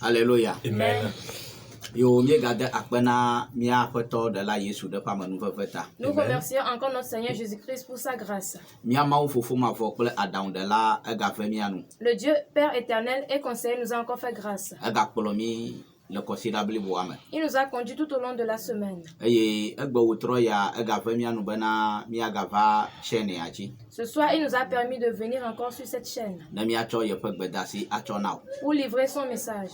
Alléluia. Amen. Yo mi gade akpena mi apeto de la Yesu de pa manu veveta. Nous remercions encore notre Seigneur Jésus-Christ pour sa grâce. Mi ama fofo ma vokle adam de la ega femi anu. Le Dieu Père éternel et conseiller nous a encore fait grâce. Ega polomi le considérable boame. Il nous a conduits tout au long de la semaine. Eye egbe wotro ya ega femi anu bena mi agava chaîne achi. Ce soir, il nous a permis de venir encore sur cette chaîne Na mi acho ye pegbe dasi acho now. pour livrer son message.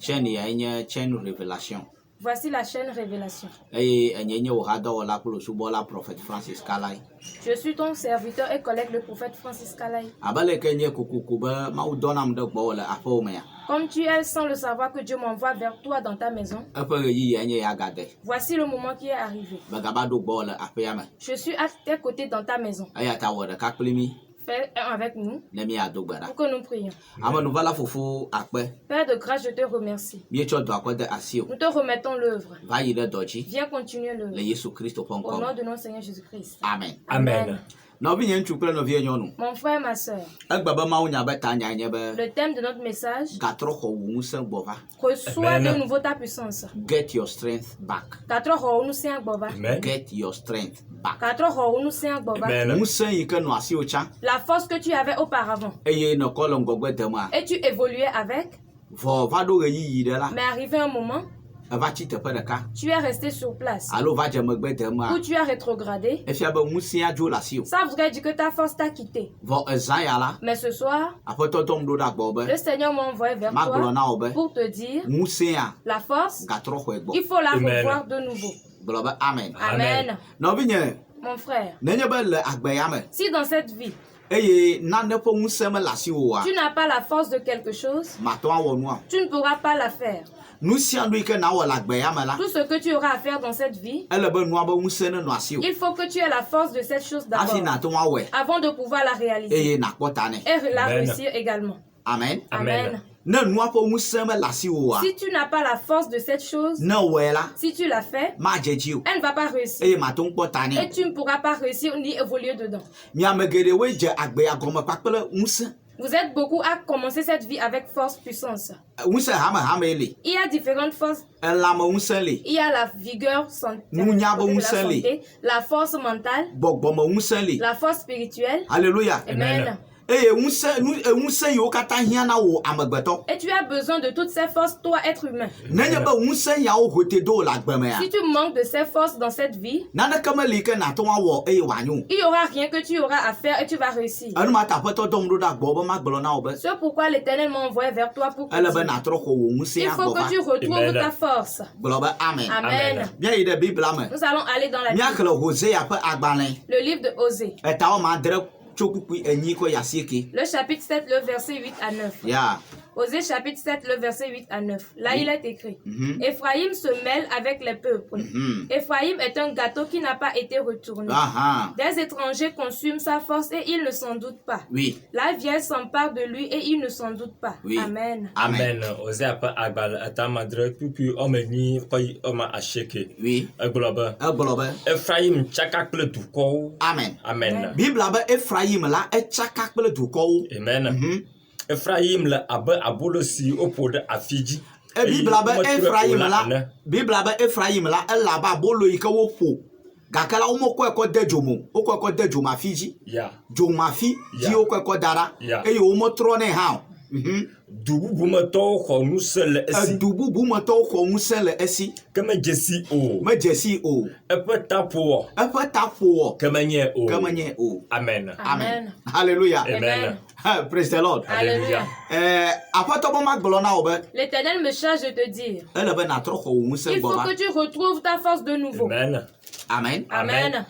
Chaîne ya enye chaîne révélation. Voici la chaîne Révélation. Eye enye o hado la kulo subola prophète Francis Kalai. Je suis ton serviteur et collègue le prophète Francis Kalai. Abale kenye kukuku ba ma udonam de gbo le afo me ya. Comme tu es sans le savoir que Dieu m'envoie vers toi dans ta maison, Epe yi enye ya gade. voici le moment qui est arrivé. Bagabado gbo le ape ya me. Je suis à tes côtés dans ta maison. Aya ta wore ka klimi. Fais un avec nous Ne mi adogbara. pour que nous prions. Ama nous vala fofo akpe. Père de grâce, je te remercie. Mi echo do akwede asio. Nous te remettons l'œuvre. Va yi de doji. Viens continuer Le l'œuvre. Yesu Christo Au nom ponko. de notre Seigneur Jésus-Christ. Amen. Amen. Na obi nyen chukre no vie nyonu. Mon frère, ma soeur, Egba ba ma unya beta nya nye be. le thème de notre message, Gatro ho wunsen bova. reçois Amen. de nouveau ta puissance. Get your strength back. Amen. Get your strength back. Amen. Wunsen yi ke no asio cha. La force que tu avais auparavant, Eye no kolo ngogwe dema. et tu évoluais avec, Vo va do yi de la. mais arrivé un moment, Va chi tepe de ka. tu es resté sur place, Alo va je megbe dema. où tu as rétrogradé. Efia be wunsen ajo la sio. Ça voudrait dire que ta force t'a quitté. Vo ezaya la. Mais ce soir, Apoto tom do da gbo be. le Seigneur m'a envoyé vers Ma glo toi na obe. pour te dire, Wunsen a la force, gatro ho egbo. il faut la Amen. revoir de nouveau. Globe amen. Amen. Na obi nye Mon frère, nenye be le agbe ya me. si dans cette vie, Eye nane po wunsen me la si o wa. tu n'as pas la force de quelque chose, Mato awo nu a. tu ne pourras pas la faire. Nu sia nu ike na wo la agbe ya me la. Tout ce que tu auras à faire dans cette vie, Ele be nu abe wunsen no asio. il faut que tu aies la force de cette chose Afi d'abord, na to wa we. avant de pouvoir la réaliser Eye na kpota ne. et la Amen. réussir également. Amen. Amen. Ne nu apo wunsen me la si o wa. Si tu n'as pas la force de cette chose, Ne we la. si tu la fais, Ma jeji o. elle ne va pas réussir. Eye ma to kpota Et ne. tu ne pourras pas réussir ni évoluer dedans. Mi amegede we je agbe ya gome pakpele wunsen. Vous êtes beaucoup à commencer cette vie avec force, puissance. Wunsen hame ele. Il y a différentes forces. Elame wunsen le. Il y a la vigueur Nunyabo unseli. santé, la force mentale, Bogbome wunsen le. la force spirituelle. Alléluia. Amen. Amen. Eye wunsen yo kata hia na wo amegbeto. Et tu as besoin de toutes ces forces, toi, être humain. Nenye be wunsen ya o hote do la gbeme ya. Si tu manques de ces forces dans cette vie, Nane kama like na to wa wo eye wanyu. il n'y aura rien que tu auras à faire et tu vas réussir. Anu ma ta poto dom do da gbo be ma gbelo na obe. C'est pourquoi l'Éternel m'a envoyé vers toi pour te Ele be dire, na tro ko wo wunsen il ya faut gbo ba. que tu retrouves Amen. ta force. Gbelo be amen. Amen. Bien ide Bible ame. Nous allons aller dans la Mi Bible. akle Hosea pe agbalen. Le livre de Osée, Eta o ma dre chokukui enyi ko yasieki. le chapitre 7, le verset 8 à 9. Ya. Osée chapitre 7, le verset 8 à 9. Là, Oui. il est écrit, Mhm. Éphraïm se mêle avec les peuples. Mhm. Éphraïm est un gâteau qui n'a pas été retourné. Aha. Des étrangers consument sa force et ils ne s'en doutent pas. Oui. La vieille s'empare de lui et il ne s'en doute pas. Oui. Amen. Amen. Amen. Ose apa agbal atamadre pupu omeni koi oma asheke. Oui. Eglobe. Gbelo be Ephraim chaka kple dukɔwo. amen. Amen. Bible be Ephraim la etsaka kple dukɔwo. Amen. Mhm. Ephraim le abe abolo si oƒo ɖe afi dzi. E Bible be Eye wometrɔe Ephraim o la ene. Bible be Ephraim la ela ba bolo yi ke wo ƒo. Gake la wo mo ko de dzomo. Wo ko de dzoma fi dzi. Ya. Dzomafi dzi Ya. wo ko dara. Ya. Eye wo mo trɔ ne ha o. Mhm. Du bubumetɔwo xɔ ŋusẽ le esi. Edu bubu metɔwo xɔ ŋusẽ le esi. Ke medze si o. Medze si o. Eƒe taƒo wɔ. Eƒe ta ƒo Ke menye o. ke menye o. Amen. Amen. Hallelujah. Amen. Praise the Lord. Alléluia. Aƒetɔ be ma gblɔ na wo be L'Éternel me charge de te dire, ele be na trɔ xɔ wo ŋusẽ il gbɔ faut va. que tu retrouves ta force de nouveau. Amen. Amen. Amen.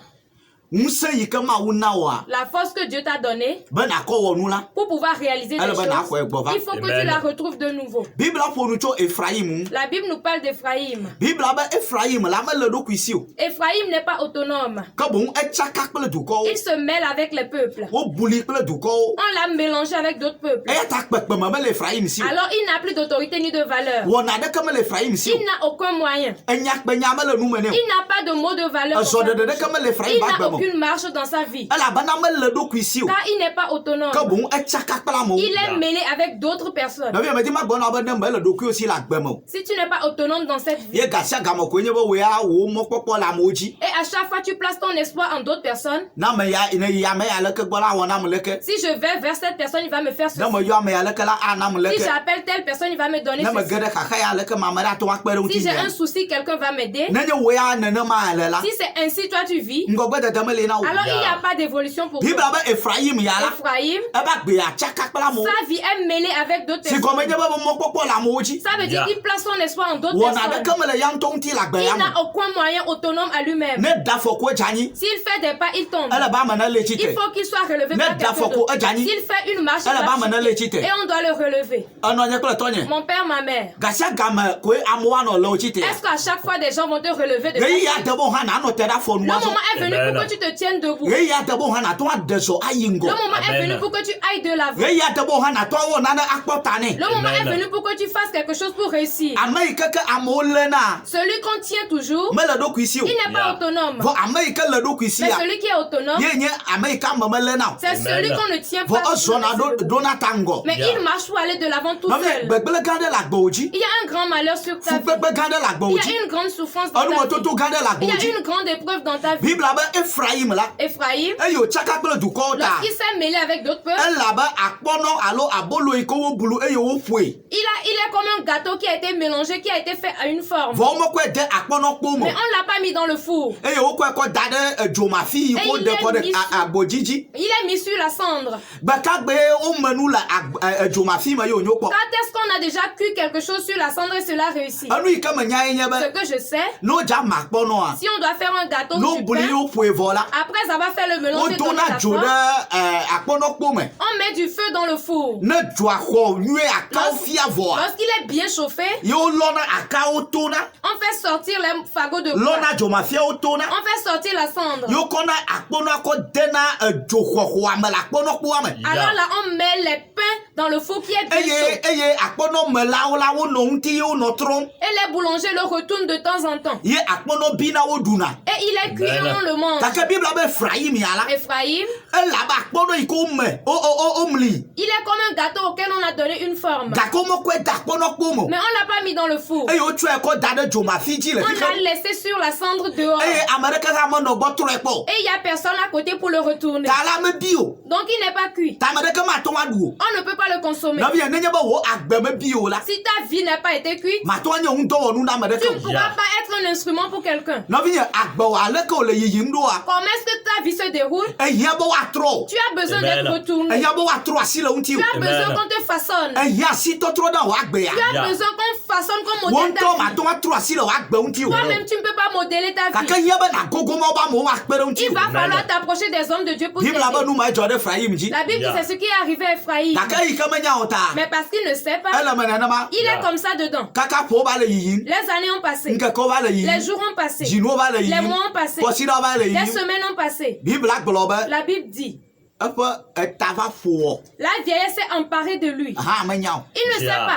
Ŋusẽ yi ke Mawu na woa La force que Dieu t'a donnée be nakɔ wɔ nu la. pour pouvoir réaliser des Elle va n'a choses, pas gbɔ va. il faut que Amen. tu la retrouves de nouveau. Bibla ƒo nu tso Ephraim. La Bible nous parle d'Éphraïm. Bibla be Ephraim la mele ɖokui si o. Éphraïm n'est pas autonome. Ke boŋ etsaka kple dukɔwo. Il se mêle avec les peuples. Wo buli kple dukɔwo. On l'a mélangé avec d'autres peuples. Eya ta kpekpeme mele Ephraim si o. Alors il n'a plus d'autorité ni de valeur. Wɔna ɖeke mele Ephraim si o. Il n'a aucun moyen. Enyakpenya mele nu me nɛ o. Il n'a pas de mot de valeur. Ezɔɖeɖe ɖeke mele Ephraim Il ba n'a gbe me o. aucune marche dans sa vie. elabena mele ɖokui si o Car il n'est pas autonome. ke boŋ etsaka kple amewo Il est mêlé avec d'autres personnes. nɔvia medi magbɔna be ne mele ɖokuiwo si le agbe me o Si tu n'es pas autonome dans cette vie, ye gasia game koe nye be woya wo mɔkpɔkpɔ le amewo dzi et à chaque fois tu places ton espoir en d'autres personnes, na me ya ne yi ame ya leke gbɔ la wɔ na me leke si je vais vers cette personne, il va me faire ceci. ne me yɔ ame ya leke la ana me Si leke j'appelle telle personne, il va me donner ne me ceci. ge ɖe xaxa ya leke me ame ɖe atɔ akpe ɖe Si ŋuti j'ai un mea souci, quelqu'un va m'aider. nenye wo ya nenema le la Si c'est ainsi, toi tu vis, ŋgɔgbe dede mele na wo alors il n'y a pas d'évolution pour toi. bibla be Efraim ya la Ephraim, ebe agbe ya tsaka kple amewo sa vie est mêlée avec d'autres si gɔme nye personnes. be mɔkpɔkpɔ le amewo dzi Ça veut dire qu'il place son espoir en d'autres wɔna personnes. ɖeke mele ya ŋutɔ ŋuti le agbe ya Il me n'a aucun moyen autonome à lui-même. ne da afɔku edzeanyi S'il fait des pas, il tombe. ele be ame ne le Il tsitre faut qu'il soit relevé Ne par quelqu'un dafoko d'autre. edzeanyi S'il fait une marche, il ele be va ame ne le chuter. tsitre Et on doit le relever. enɔ nye kple tɔnye Mon père, ma mère, gasia game koe amewo anɔ le wo tsitre est-ce qu'à chaque fois des gens vont te relever de ɣeyi ya ta de bo hã nanɔ te ɖe afɔ Le nua moment zɔ est venu Amen. pour que tu te tiennes debout. ɣeyi ya de bo hã natɔ ade zɔ ayi Le ŋgɔ moment est Amen. venu pour que tu ailles de l'avant. ɣeyi ya de bo hã natɔ awɔ nane akpɔ ta nɛ Le moment est Amen. venu pour que tu fasses quelque chose pour réussir. ame yi ke ke amewo lena Celui qu'on tient toujours, mele ɖokui si o il n'est pas Yeah. autonome. vɔ ame yi ke le ɖokui si Mais ya celui qui est autonome, ye nye ame yi ke ame melena o c'est Amen. celui qu'on ne tient vɔ pas. ezɔna ɖona ta ŋgɔ Mais Yeah. il marche pour aller de l'avant tout nɔvia seul. gbegble gã ɖe le agbewo dzi Il y a un grand malheur sur ta vie. fukpekpe gã ɖe le Il agbewo y dzi a une grande souffrance dans ta vie. enumetoto gã ɖe le Il y agbewo a dzi une grande épreuve dans ta vie. bibla be Efraim la Ephraim, eye wotsaka kple dukɔwo ta lorsqu'il s'est mêlé avec d'autres peuples, elabe akpɔnɔ alo abolo yi ke woblu eye woƒoe il est comme un gâteau qui a été mélangé, qui a été fait à une forme. vɔ womekɔe de akpɔnɔkpo me Mais on ne l'a pas mis dans le four. eye wokɔe kɔ da ɖe dzomafi yi Et ko il de est kɔ mis ɖe agbodzi dzi Il est mis sur la cendre. gbekagbe wome nu le dzomafi me ye wonyo kpɔ Quand est-ce qu'on a déjà cuit quelque chose sur la cendre et cela réussit? enu yi ke menya ye nye Ce be que je sais, ne wodza ma akpɔnɔa si on doit faire un gâteau ne du wobli pain, woƒoe vɔ la après avoir fait le mélange et donné wodona la dzo forme, ɖe akpɔnɔkpo me on met du feu dans le four. ne dzoa xɔ nyuie akawo fia vɔa Lorsqu'il est bien chauffé, ye wolɔna akawo tona on fait sortir les fagots de bois. lɔna dzomafiawo tona On fait sortir la cendre. ye wokɔna akpɔnɔa kɔ dena dzoxɔxɔa me le akpɔnɔkpoa me Alors là, on met les pains dans le four qui est bien chaud. eye akpɔnɔmelawo la wonɔ ŋuti ye wonɔ trɔm Et les boulangers le retournent de temps en temps. ye akpɔnɔ bina wo ɖuna Et il est cuit et Amen. on le mange. gake bibla be Efraim ya la Ephraim, elabe akpɔnɔ yi ke wome womli il est comme un gâteau auquel on a donné une forme. gake womekɔe da akpɔnɔkpo me Mais on l'a pas mis dans le four. eye wotsɔe kɔ da ɖe dzomafi dzi le On xixe l'a laissé sur la cendre dehors. eye ame ɖeke hã menɔ gbɔ trɔe kpɔ Et il n'y a personne à côté pour le retourner. ta la mebi o Donc il n'est pas cuit. ta ame ɖeke mate ŋu aɖu o On ne peut pas le consommer. nɔvia nenye be wo agbe mebi o la Si ta vie n'a pas été cuite, mate ŋu anye ŋudɔwɔnu na ame tu ɖeke ne o pourras Yeah. pas être un instrument pour quelqu'un. nɔvinye agbewɔ aleke wòle yiyim ɖoa Comment est-ce que ta vie se déroule? ehia be woatrɔ o Tu as besoin Amen. d'être retourné. ehia be woatrɔ asi le ŋuti Tu o as besoin Amen. qu'on te façonne. ehia asi tɔtrɔ ɖe wò agbea Tu as Yeah. besoin qu'on façonne, qu'on wo modèle ŋutɔ ta vie. mate ŋu atrɔ asi le wò agbe ŋuti o Toi-même, tu ne peux pas modeler ta gake vie. ehia be nagogo ma wobe amewo akpe ɖe ŋuti Il o va Amen. falloir t'approcher des hommes de Dieu pour bibla be t'aider. nu ma edzɔ ɖe Efraim dzi La Bible dit Yeah. c'est ce qui est arrivé à Ephraim. gake yi ke menya o ta Mais parce qu'il ne sait pas, ele me nenema il est Yeah. comme ça dedans. kaka ƒo va le yiyim Les années ont passé. ŋkekewo va le Les yiyim jours ont passé. dzinuwo va le Les yiyim mois ont passé. kɔsiɖawo va le Les yiyim semaines ont passé. bibla gblɔ be La Bible dit, eƒe eta va ƒowɔ la vieillesse s'est emparée de lui. hã menya o Il ne sait Yeah.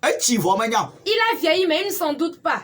pas. etsi vɔ menya o Il a vieilli, mais il ne s'en doute pas.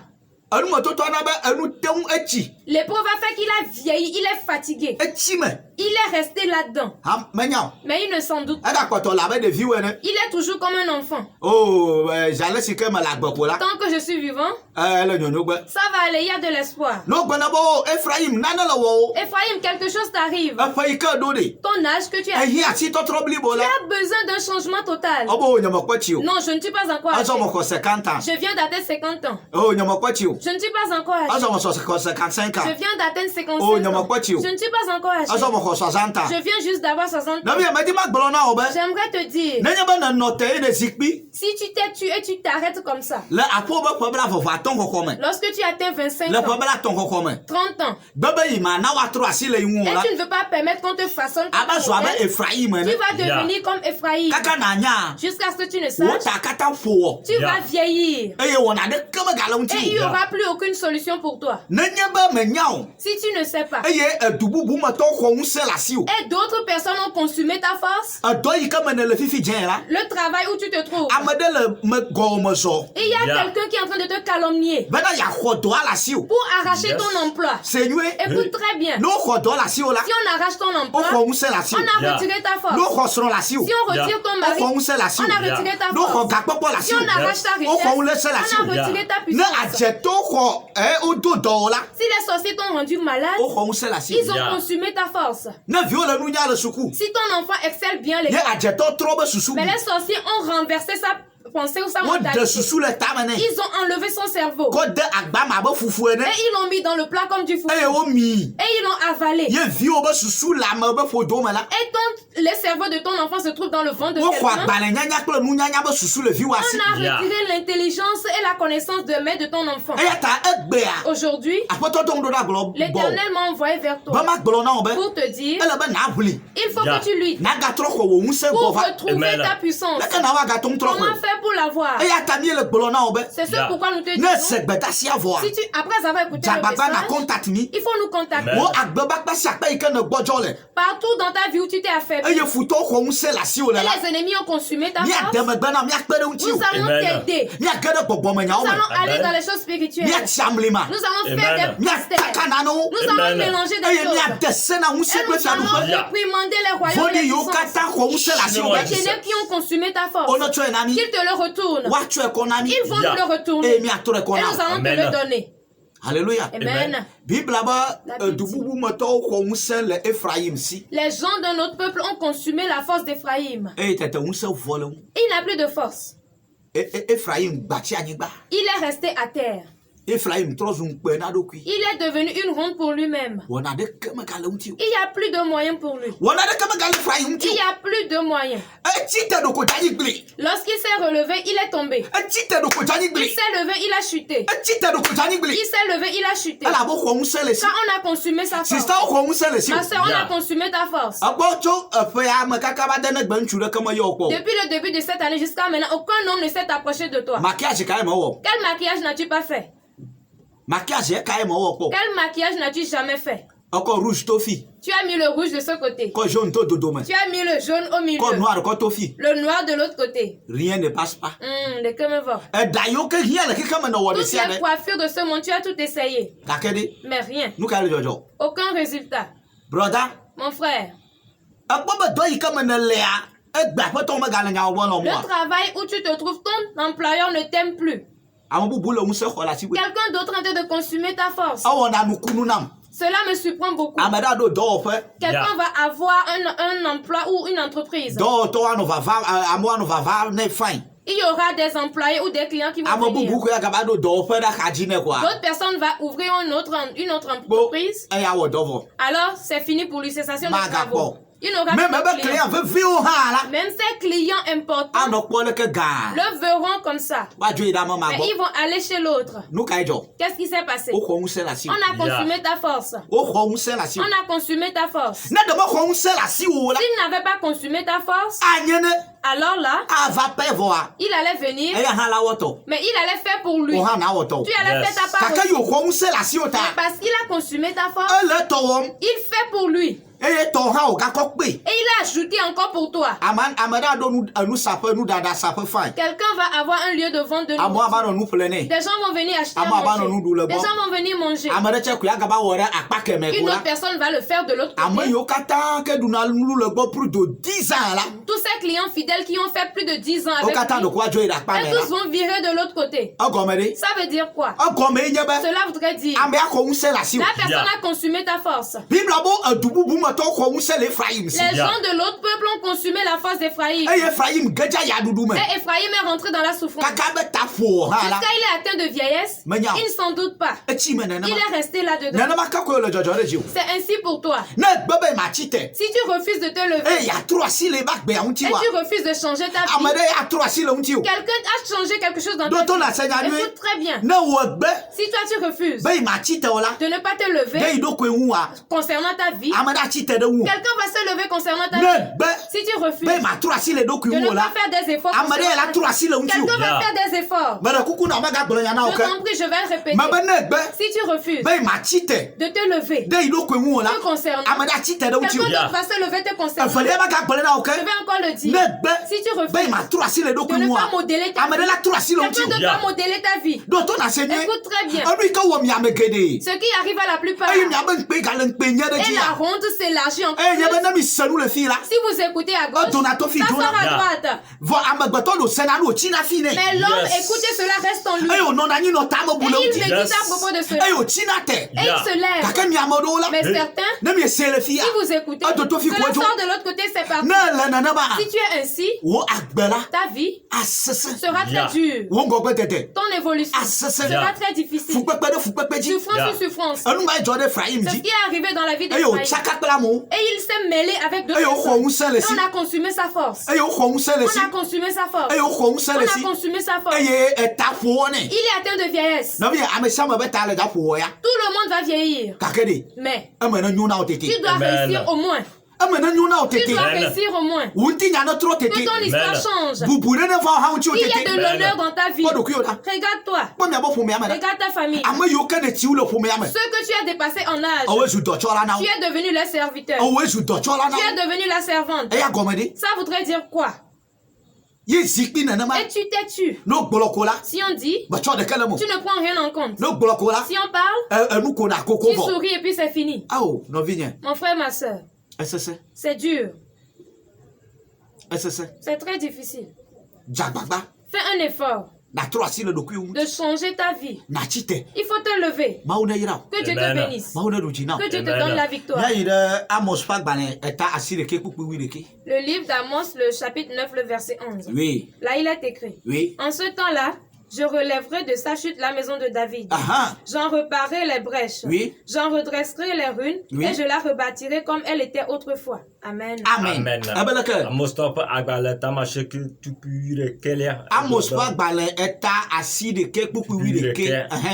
enumetotoa na be enu te ŋu etsi L'épreuve a fait qu'il a vieilli, il est fatigué. etsi me Il est resté là-dedans, hã menya o mais il ne s'en doute pas. egakpɔtɔ le abe ɖeviwo ene Il est toujours comme un enfant. o zale si ke me le agbeƒo la Tant que je suis vivant, ele nyonyo gbe ça va aller, il y a de l'espoir. ne wogbena be o Efraim nane le wɔ o Ephraim, quelque chose t'arrive. eƒe yi ke ɖo ɖe Ton âge que tu as, tu ehi asi tɔtrɔ blibo la as besoin d'un changement total. o be o nyemekpɔ tsi o Non, je ne suis pas encore azɔ âgé. me xɔ 50 ans Je viens d'atteindre 50 ans. o nyemekpɔ tsi o Je ne suis pas encore âgé. azɔ me xɔ 55 ans Je viens d'atteindre 55 Oh, ans. nyamako tio. Je ne suis pas encore âgé. azɔ me xɔ 60 ans Je viens juste d'avoir 60 ans. nɔvia medi magblɔ na o be J'aimerais te dire, nenye be nenɔ te ye ne zikpi si tu t'es tué et tu t'arrêtes comme ça, le aƒewo be ƒe blaetɔ̃ xɔxɔ me lorsque tu atteins 25 le ƒe ans, blaetɔ̃ xɔxɔ me 30 ans, bebe yi ma na woatrɔ asi le yi ŋu o et la tu ne veux pas permettre qu'on te façonne comme abe un zɔ abe modèle, Efraim tu ene vas devenir comme Ephraim. kaka nanya Jusqu'à ce que tu ne wo saches, ta katã ƒowɔ tu Yeah. vas vieillir. eye wɔna ɖeke megale Et il ŋuti n'y o aura plus aucune solution pour toi. nenye be menya o Si tu ne sais pas, eye edu bubu me tɔwo xɔ ŋusẽ se la si o. Et d'autres personnes ont consumé ta force. Dɔ yi ke me ne le fifi dze la. Le travail où tu te trouves. Ame ɖe le me gɔme zɔ. Et il y a Yeah. quelqu'un qui est en train de te calomnier Bena yaxɔ dɔ la si o. pour arracher Yes. ton emploi. C'est nyuie. Écoute très bien. N'o xɔ dɔ la si o la. Si on arrache ton O emploi, xɔ ŋusẽ la si o. on a Yeah. retiré ta N'o force. xɔ srɔ̃ la si o. Si on retire ton O mari, xɔ ŋusẽ la si o. on a retiré ta N'o xɔ force. gakpɔkpɔ la Si si o. on arrache ta O xɔ richesse, ŋusẽ la si o. on a retiré ta Ne puissance. adzetɔ xɔ o do dɔ o la. Si les sorciers t'ont rendu malade, O xɔ ŋusẽ la si ils o. ont Yeah. consumé ta force. Ne viwo le nunya le suku. Si ton enfant excelle bien Ye l'école, adzetɔ trɔ be susu mais mu. les sorciers ont renversé sa pensée ou sa Wo de mentalité. susu le tame nɛ. Ils ont enlevé son cerveau Kɔ de agba ma be fufu ene. et ils l'ont mis dans le plat comme du foufou. Eye wo mi. Et ils l'ont avalé. Ye viwo be susu le ame be ƒodo me la. Et le cerveau de ton enfant se trouve dans le ventre de Wo xɔ quelqu'un. agbalẽ nyanya kple nunyanya be susu le viwo asi. On a Yeah. retiré l'intelligence et la connaissance de main de ton enfant. Eya ta egbea. Aujourd'hui, Aƒetɔ dɔ ŋu ɖo ɖe agblɔ bɔ. l'Éternel m'a envoyé vers Be toi ma gblɔ na wo be. pour te dire, Ele be na ʋli. il faut Yeah. que tu lui Nagatrɔ xɔ wo ŋusẽ gbɔ pour va. retrouver Amen. ta puissance. Leke na wo agato ŋu trɔ Comment xɔ. faire pour l'avoir? Eya ta mi le gblɔ na wo be. C'est ce Yeah. pourquoi nous te Ne disons, se gbedasi avɔa. si tu, après avoir écouté le Dzagbagba na message, contact mi. il faut nous contacter. Amen. Wo agbebakpa si akpa yi ke ne gbɔdzɔ le. Partout dans ta vie où tu t'es affaibli, Eye futɔwo xɔ ŋusẽ le asi wo le et la. les ennemis ont consumé ta Miade force, megbe na miakpe ɖe ŋuti nous o. allons Amen. t'aider. Miage ɖe gbɔgbɔmenyawo Nous me. allons aller Amen. dans les choses spirituelles. Miatsi amlima. Nous allons Amen. faire des mystères. Miataka nanewo. Nous allons Amen. mélanger des Eye choses. miade se na ŋusẽ Et kple nous allons fiaɖuƒe. Yeah. réprimander les royaumes Vɔɖi et les yiwo puissances. katã xɔ ŋusẽ le asi wo Yeah. me. Les ténèbres qui ont consumé ta force, Wonatsɔe na mi. qu'ils te le retournent. Woatsɔe kɔ na mi. Ils vont Yeah. nous le retourner. Eye Et miatrɔe kɔ nous na wo. allons te Amen. le donner. Alléluia. Amen. Bibla La be Bible du bubu metɔwo xɔ ŋusẽ le Ephraim si. Les gens de notre peuple ont consumé la force d'Éphraïm. Eye tete ŋusẽ vɔ le ŋu. Il n'a plus de force. Ephraim gbatsi anyigba. Il est resté à terre. Ephraim trɔ zu ŋukpe na ɖokui. Il est devenu une honte pour lui-même. Wɔna ɖeke megale ŋuti o. Il n'y a plus de moyens pour lui. Wɔna ɖeke megale Ephraim ŋuti Il n'y o. a plus de moyens. Etsi te ɖoko dzanyi gli. Lorsqu'il s'est relevé, il est tombé. Etsi te ɖoko dzanyi Il gli. s'est levé, il a chuté. Etsi te ɖoko dzanyi gli. Il s'est levé, il a chuté. Elabo xɔ ŋusẽ le si. Quand on a consumé sa force, Sistawo xɔ ŋusẽ le si o. ma soeur, on a Yeah. consumé ta force. Egbɔ tso eƒea me kaka va de ne gbe ŋutsu ɖeke meyɔ kpɔ o. Depuis le début de cette année jusqu'à maintenant, aucun homme ne s'est approché de toi. Maquillage kae mewɔ. Quel maquillage n'as-tu pas fait? Maquillage kae mewɔ kpɔ. Quel maquillage n'as-tu jamais fait? Ekɔ rouge to fi. Tu as mis le rouge de ce côté. Kɔ jaune to dodome. Tu as mis le jaune au milieu. Kɔ noir kɔ to fi. Le noir de l'autre côté. Rien ne passe pas. De que me va. Ɛda yiwo ke hiã le keke me ne wɔ ɖe Toutes sia les ɖe. coiffures de ce monde, tu as tout essayé. Gake ɖe Mais rien. nu ka le dzɔdzɔ. Aucun résultat. Broda Mon frère, ekpɔ be dɔ yi ke me ne lea egbe aƒetɔ megale nya wɔwɔ nɔ le moa. travail où tu te trouves, ton employeur ne t'aime plus. Ame bubu le ŋusẽ xɔ le asi gbe. Quelqu'un d'autre est en train de consommer ta force. Ewɔna nukunu nam. Cela me surprend beaucoup. Ame ɖe ɖo dɔwɔƒe. Quelqu'un va avoir un emploi ou une entreprise. Dɔwɔtɔwo anɔ vava amewo anɔ vava ne fain. Il y aura des employés ou des clients qui vont Ame venir. bubu koe agaba ɖo dɔwɔƒe ɖe axadzi ne koa. D'autres personnes vont ouvrir une autre Bo entreprise. eya wɔ dɔ vɔ. Alors, c'est fini pour lui, cessation de Magakpɔ. travaux. Il n'aura Même plus be de clients. client veviwo hã la. Même ces clients importants Anɔ kpɔ leke gã. le verront comme ça. Woadzo yi ɖe ame ma Mais gbɔ. ils vont aller chez l'autre. Nu kae dzɔ? Qu'est-ce qui s'est passé? Woxɔ ŋusẽ le asi On o. a consumé ta force. Woxɔ ŋusẽ le asi On o. a consumé ta force. Ne ɖe mexɔ ŋusẽ le asi o la. S'il n'avait pas consumé ta force, Anye ne alors là, ava pɛ vɔa. il allait venir, Eya hã la wɔtɔ. mais il allait faire pour lui. O hã na wɔtɔ. Tu allais Yes. faire ta part. Gake aussi. yi wòxɔ ŋusẽ le asi o Mais ta. parce qu'il a consumé ta force, Ele tɔ wɔm. il fait pour lui. Eye tɔ hã wògakɔ kpe. Et il a ajouté encore pour toi. Ame ɖe aɖo nusaƒe nuɖaɖasaƒe fain. Quelqu'un va avoir un lieu de vente de Amewo nourriture. ava nɔ nu ƒle nɛ. Des gens vont venir acheter à Ame ava nɔ manger. nu ɖu le Des gbɔ. gens vont venir manger. Ame ɖe tsɛ koe agaba wɔ ɖe akpa kɛmɛ ko Une la. autre personne va le faire de l'autre Ame côté. yiwo katã ke ɖuna nu le gbɔ plus de 10 ans la. Tous ces clients fidèles qui ont fait plus de 10 ans Wo avec katã lui, ɖeko adzo yi ɖe akpa et mɛ tous la. vont virer de l'autre côté. Egɔme ɖe. Ça veut dire quoi? Egɔme ye nye be Cela voudrait dire, amea xɔ ŋusẽ le asi o. la personne Yeah. a consumé ta force. Bibla bo edu bubu metɔwo xɔ ŋusẽ le Ephraim si. Les Yeah. gens de l'autre peuple ont consumé la force d'Éphraïm. Eye Ephraim gedza yaɖuɖu me. Et Éphraïm est rentré dans la souffrance. Kaka be ta ƒo hã la. Jusqu'à il est atteint de vieillesse, Mais non. il ne s'en doute pas. Etsi me Il nenema. est resté là-dedans. Nenema ke koe le dzɔdzɔ ɖe dzi o. C'est ainsi pour toi. Ne egbe be matsi te. Si tu refuses de te lever Eye atrɔ asi le eba gbea ŋuti et wa. tu refuses de changer ta Ame vie, ɖe atrɔ asi le ŋuti o. quelqu'un a changé quelque chose dans Do ta to vie. na se nya nyuie. Écoute très bien. Ne wo egbe Si toi tu refuses be yi matsi te o la. de ne pas te Ɖe lever yi ɖokui ŋu wa. concernant ta vie, Ame ɖe atsi chite de wu Quelqu'un va se lever concernant ta ne vie. be Si tu refuses be ma tro asi le doku de ne wu la pas faire des efforts, amade concernant la ta tro vie, asi le unti quelqu'un va Yeah. faire des efforts. be kuku na ma ga gbolo nya na o Je ke t'en prie, je vais le répéter. ma be ne be Si tu refuses be ma chite de te lever, de idoku wu la te concernant, amade chite de unti quelqu'un Yeah. d'autre va se lever te concernant. afale ma ga gbolo na o ke Je vais encore le dire. ne be Si tu be refuses ma tro asi le doku de ne wu pas modeler ta amade vie, la tro asi le unti quelqu'un d'autre Yeah. va modeler ta vie. do to na se nye Écoute très bien. onu ka wo mi amegede Ce qui arrive à la plupart, ayi mi abe nkpe ga le nkpe nye de et ji la ya honte s'élargit encore e nye be plus. na mi senu le fi la Si vous écoutez à gauche, Donato fi ça sort dona. à Yeah. droite. vo amegbeto do sena no chi na fi ne Mais l'homme, Yes. écoutez cela, reste en lui. ayi o no na nyi no ta mo Et bule il uti médite Yes. à propos de cela. ayi o chi na te Et Yeah. il se lève. kake mi amodo la Mais Hey. certains, ne mi se le fi ya si vous écoutez, Donato fi cela ko jo sort de l'autre côté, c'est parti. ne le na na ba Si tu es ainsi, wo agbela ta vie asese sera très Yeah. dure. wo ngogbe tete Ton évolution asese sera Yeah. très difficile. fukpepe de fukpepe ji Souffrance Yeah. sur souffrance. enu ma jo de Ephraim C'est ce ji qui est arrivé dans la vie ayi o d'Ephraïm. chaka kpela mo Et il s'est mêlé avec d'autres ayi o personnes. ho unse le Et si on a consumé sa force. ayi o ho unse le si On a consumé sa force. ayi o ho unse On le a si consumé sa force. ayi eta fo ne Il est atteint de vieillesse. na bi amesiama be ta le da fo ya Tout le monde va vieillir. kake de Mais eme na nyu na o tu tete dois Amen. réussir au moins. eme na nyu na o Tu tete dois Amen. réussir au moins. wunti nya no tro Que tete ton histoire Amen. change. bubure ne fa ha unti o Il y a de tete Amen. l'honneur dans ta vie. ko do ku yo da Regarde-toi. ko mi abo fo me amana Regarde ta famille. ame yo ka de ti ulo fo me amana Ceux que tu as dépassés en âge, awe zu do chola na tu es devenu leur serviteur. awe zu do chola Tu es na devenu la servante. e ya gomede Ça voudrait dire quoi? ye zikpi na na ma Et tu t'es tu. no gboloko la Si on dit, ba cho de kala mo tu ne prends rien en compte. no gboloko la Si on parle, enu ko na koko tu bo souris et puis c'est fini. awo no vinya Mon frère, ma soeur, esese c'est dur. esese C'est très difficile. jagbagba Fais un effort na tro asi le doku yu de changer ta vie. na chite Il faut te lever. ma una yira Que Dieu te Amen. bénisse. ma una do jina Que Dieu te Amen. donne la victoire. ya ire amos pa gbane eta asi le ke pupu wi le ke Le livre d'Amos, le chapitre 9, le verset 11. oui Là, il est écrit. oui En ce temps-là, je relèverai de sa chute la maison de David. aha J'en reparerai les brèches. Oui. J'en redresserai les ruines. Oui. Et je la rebâtirai comme elle était autrefois. Amen. amen Amen. abeleke Amostop agbale tamasheke tupure kelia. amos pa gbane eta asi de ke pupu wi le ke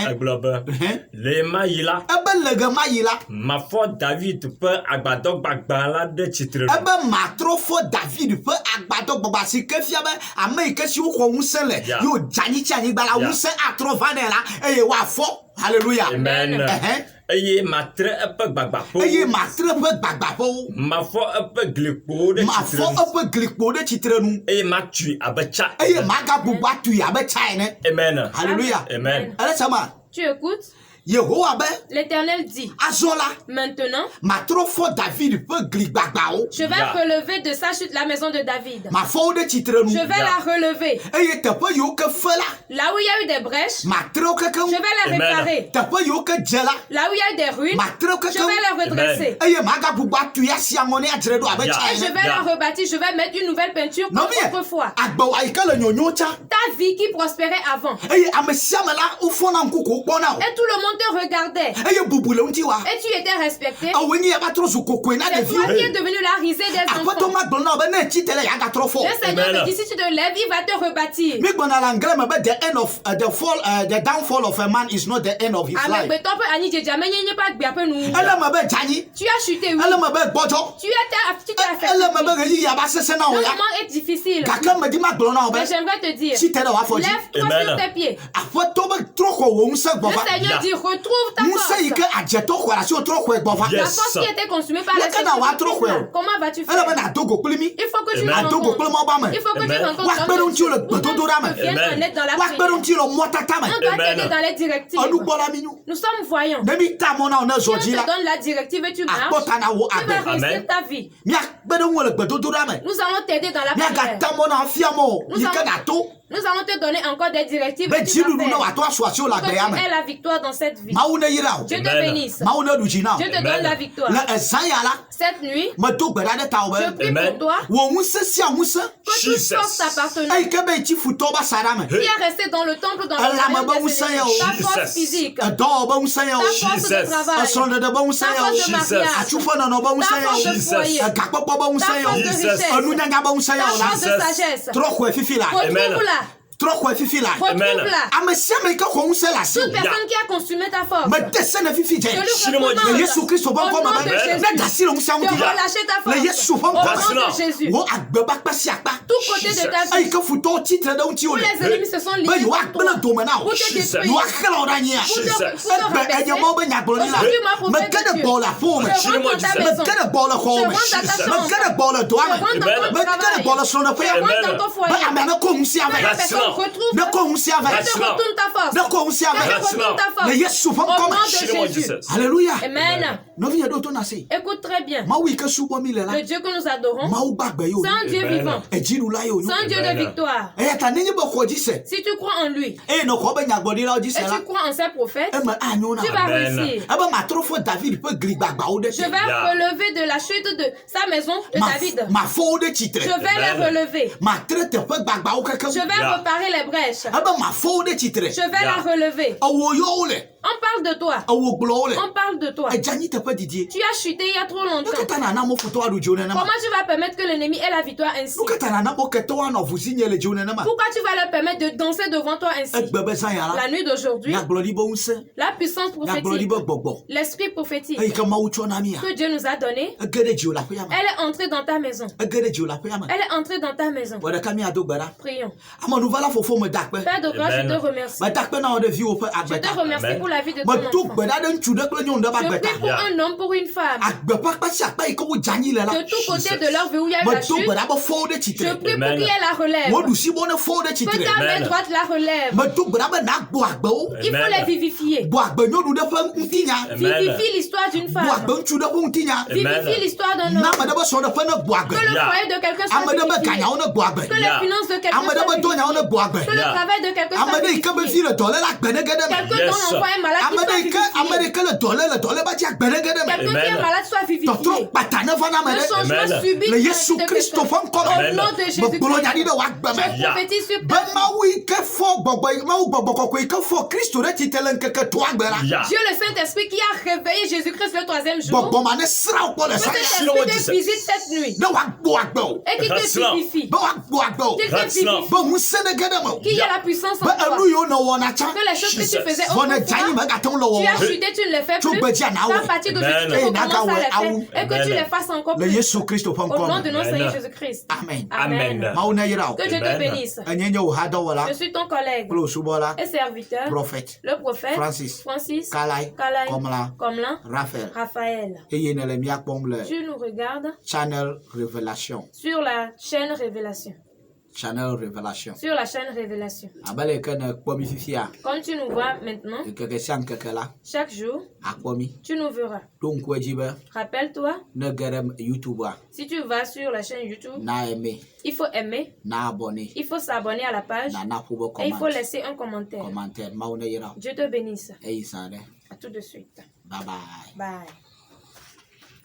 Aglobe. eh Le maïla. ebelege ma yila Ma foi David peut agbadok bagbala de titre. ebe matro fo David ƒe agbadɔ gbɔgba si ke fia be ame yi ke si woxɔ ŋusẽ le Yeah. yewo dzanyi tsi anyigba la Yeah. ŋusẽ atrɔ va nɛ la eye woafɔ hallelujah Amen. Ɛhɛn. Eye matre epe gbagbaƒewo. eye matre ƒe gbagbãƒewo Mafɔ epe glikpowo ɖe mafɔ tsitre nu. eƒe glikpo ɖe tsitre nu Eye matui abe tsa. eye magagbugbɔ atui abe tsa ene Amen. hallelujah Amen. ele sema Tu écoutes? yehowa be L'Éternel dit, azɔ la maintenant, matrɔ fɔ David ƒe gli gbagbawo je vais Yeah. relever de sa chute la maison de David. mafɔ wo ɖe tsitre nu Je vais Yeah. la relever. eye teƒe yiwo ke fe la Là où il y a eu des brèches, matre wo kekeŋ je vais la Amen. réparer. teƒe yiwo ke dze la Là où il y a eu des ruines, matre wo je kekeŋ vais la redresser. eye magagbugbɔ atui asi aŋɔ ne adzre ɖo abe Yeah. tsa Et je ene vais Yeah. la rebâtir. Je vais mettre une nouvelle peinture comme nɔvia autrefois. agbewa yi ke le nyonyo tsa Ta vie qui prospérait avant. eye ame sia ame la wofɔna ŋku ko wokpɔna o Et tout le monde te regardait. eye bubu le ŋuti wa Et tu étais respecté. awo enyi ya va trɔ zu kokoe na C'est toi ɖeviwo qui es devenu la risée des aƒetɔ enfants. ma gblɔ na wo be ne etsi te le ya gatrɔ fɔ Le Seigneur Amen. me dit, si tu te lèves, il va te rebâtir. mi gbɔna le anglais me be the end of the downfall of a man is not the end of his life Amegbetɔ ƒe anyidzedzie menye ƒe agbea ƒe nu. ele me be dzanyi Tu as chuté, oui. ele me be gbɔdzɔ Tu t'es affecté. ele me be ɣeyiɣi ava sese na Le wo ya moment est difficile. gake medi ma gblɔ na wo be Mais j'aimerais te dire, si te ɖe wòafɔ dzi lève-toi Amen. sur tes pieds. aƒetɔ be trɔ xɔ wò ŋusẽ gbɔ Le va Seigneur Yeah. dit, retrouve ta ŋusẽ yi force. ke adzetɔ xɔ asi wo trɔ xɔe gbɔ va La Yes. force qui était consumée par Le les Canada wa trop sacrifices, ouais. comment vas-tu ele be faire? nadogo kpli mi Il faut que tu Amen. adogo kple rencontres. mɔ ba me Il faut que tu Amen. rencontres Wakpe ɖe ŋuti wo le gbedodoɖa me. Nous viennent en Amen. aide dans la wakpe ɖe prière. ŋuti le mɔtata me On doit Amen. t'aider dans les directives. enugbɔla mi nyo Nous sommes voyants. ne mi ta mɔ na wo ne Si on zɔ dzi te la donne la directive et tu marches, akpɔta na wo tu vas agbe réussir Amen. ta vie. miakpe ɖe ŋu le gbedodoɖa me Nous allons t'aider dans la prière. miagata mɔ na wo fia mɔ o Nous yi ke allons- nato Nous allons te donner encore des directives be et tu vas dziɖuɖu ne faire. wòato asu asi wo le Que tu agbeya me aies la victoire dans cette vie. mawu ne yra o Dieu te Amen. bénisse. mawu ne ɖu dzi na o Dieu te Amen. donne la victoire. le ezaya la Cette nuit, medo gbe ɖa ɖe ta wo je be prie Amen. pour toi wò ŋusẽ sia ŋusẽ que toute Jesus. force t'appartenant eyi ke be etsi futɔwo be asaɖa me qui est resté dans le temple dans le Elle royaume m'a des ŋusẽ ya o. ennemis. Ta force Jesus. physique, ta edɔwɔ be ŋusẽ ya o force de Jesus. travail, esrɔ̃ɖeɖe be ŋusẽ ta ya force de o Jesus. mariage, atsuƒenɔnɔ be ŋusẽ ta ya force de o Jesus. foyer, egakpɔkpɔ be ta ŋusẽ ya force de Jesus. richesse, o enunyanya be ŋusẽ ya ta o la force de sagesse. trɔ xɔe fifi la Amen. Retrouve-la. Trop quoi fifi là. Retrouve-la. Ame sema ka ko unse la si. Toute personne qui a consumé ta force. Me descend fifi je. Le Yesu Christ au bon comme nom de Jésus. na gasi lo unsa De unti. relâcher ta force. Le Yesu bon Au nom de Jésus. wo agbeba kpasi akpa. Tout côté de ta Ay vie. ka futo titre da unti Tous ole. les ennemis se sont liés Ba yo contre akbela toi. do mana o. Pour te détruire. Yo akela oranya. Pour te Ebe rabaisser. enye mo be nyagbolo ni la. Aujourd'hui, ma Me prophète gade de Dieu. bola fome. Je rentre dans ta Me maison. gade bola Je home. rentre dans ta Me chambre. gade bola do Je ame. rentre dans ton Me gade travail. bola so na Je fe. rentre dans ton Ba foyer. ame na ko unsi Que la ave. personne retrouve. Na ko unsi Que ave. tu retournes ta force. Na ko unsi Que tu ave. retournes ta force. Le Yesu Au bon nom comme. de Jésus. Alléluia. Amen. No vi do to na se. Écoute très bien. Ma wi ka subo mi le la. Le Dieu que nous adorons, Ma u gbagbe yo. c'est un Dieu Amen. vivant. E jiru la yo. C'est un Dieu de victoire. E ta ni bo ko ji se. Si tu crois en lui E no ko be nyagbodi la o ji et se la. tu crois en ses prophètes, E ma anyo na. tu vas Amen. réussir. Aba ma trofo David peut gri gbagba o de. Je vais relever de la chute de sa maison de David. Ma fo de titre. Je vais les Amen. relever. Ma traite peut gbagba o keke. Je vais réparer les brèches. Aba ma fo de titre. Je vais la relever. Awo yo le. On parle de toi. Awo glo le. On parle de toi. E jani te peut didier. Tu as chuté il y a trop longtemps. Kata na na mo foto adu jone na ma. Comment tu vas permettre que l'ennemi ait la victoire ainsi? Kata na na mo keto wa no vuzinye le jone na ma. Pourquoi tu vas leur permettre de danser devant toi ainsi? E gbebe san ya La la. nuit d'aujourd'hui, Na glori bo unse. la puissance Na glori prophétique, bo gbogbo. l'esprit prophétique E ka ma ucho na mi ya. que Dieu nous a donné, E gede ji o la pe ya ma. elle est entrée dans ta maison. E gede ji o la pe ya ma. Elle est entrée dans ta maison. Wada ka mi ado gbara. Prions. Ama nu vala fofo me dakpe. Père de grâce, je Amen. te remercie. Ma dakpe na o de vi o pe Je te agbeta. remercie Amen. pour la vie de Ma ton do enfant. gbeda de nchu de kle nyon de ba Je gbeta. prie pour Yeah. un homme, pour une femme. Agbepa kpa si akpa iko wo jani le la. De tous côtés de leur vie où il y a Ma la do chute, gbeda bo fo de je titre. prie pour Amen. qu'il y ait la relève. Wo du si bo ne fo de Que titre. ta main Amen. droite la relève. Ma do gbeda be na gbo agbe o. Il faut Amen. les vivifier. Bo agbe nyodu de fe ntinya. Amen. Vivifie l'histoire d'une Bo femme. agbe nchu de fe ntinya. Amen. Vivifie l'histoire d'un Na homme. ma de bo so de fe ne bo agbe. Que le Yeah. foyer de quelqu'un soit Ama de be vivifié. ganya o ne bo agbe. Que les Yeah. finances de quelqu'un Ama de soient be donya o vivifiées. ne bo agbe. Que le Yeah. travail de quelqu'un soit Ama de ike be vivifié. fi le dole la gbe ne gede me. Quelqu'un Yes, dont l'enfant est malade qui Ama soit de ike ama de vivifié. ike le dole ba ti agbe ne gede me. Quelqu'un qui est Amen. malade soit Totro vivifié. patane fana me Le de. changement Amen. subit Le Yesu de Christ quelqu'un. fan comme. Au Amen. nom de Me Jésus-Christ. gbolo nyani de wa gbe me. Je prophétise sur Be ta vie. ma wi ke fo gbogbo ma wu gbogbo kokko ike fo Kristo re ti tele nkeke to agbera. Yeah. Dieu le Saint-Esprit qui a réveillé Jésus-Christ le troisième jour. Gbogbo ma ne sra o po le Que sa. cet Shilo esprit te Jesus. visite cette nuit. Ne wa gbo agbe o. Et qu'il te That's now. vivifie. Be wa gbo agbe o. Qu'il te That's now. vivifie. Be mu se ne gede me. Qu'il y ait la puissance en Be toi. enu yo no wona cha. Que les choses que tu Jesus. faisais Vone jani autrefois, me ga ton lo wo. tu as chuté, tu ne les fais Tu plus. peux dire na À ouais. partir Amen. d'aujourd'hui, tu Eh, naga recommences à ouais, les aou. faire. Et que tu Amen. les fasses encore Le plus. Yesu Kristo fan Au nom de comme. notre Amen. Seigneur Jésus-Christ. Amen. Amen. Ma una yira o. Que Dieu te Amen. bénisse. Enyenye o hada wala. Je suis ton collègue Klo subola. et serviteur, Prophète le prophète Francis Kalai, Kalai Komla Komla, Raphaël. Raphaël. Eye ne le mia pomble. Tu nous regardes Channel Révélation. sur la chaîne Révélation. Channel Révélation. Sur la chaîne Révélation. Abale ke ne kpomi fifia. Comme tu nous vois maintenant, Keke sian keke la. chaque jour, Akpomi. tu nous verras. Donc wejibe Rappelle-toi, ne gerem YouTube a. si tu vas sur la chaîne YouTube, Na aimé, il faut aimer, na abonné. il faut s'abonner à la page Na pubo et il faut comment. laisser un commentaire. Commentaire. Ma una yira. Dieu te bénisse. E isane. À tout de suite. Bye bye. Bye.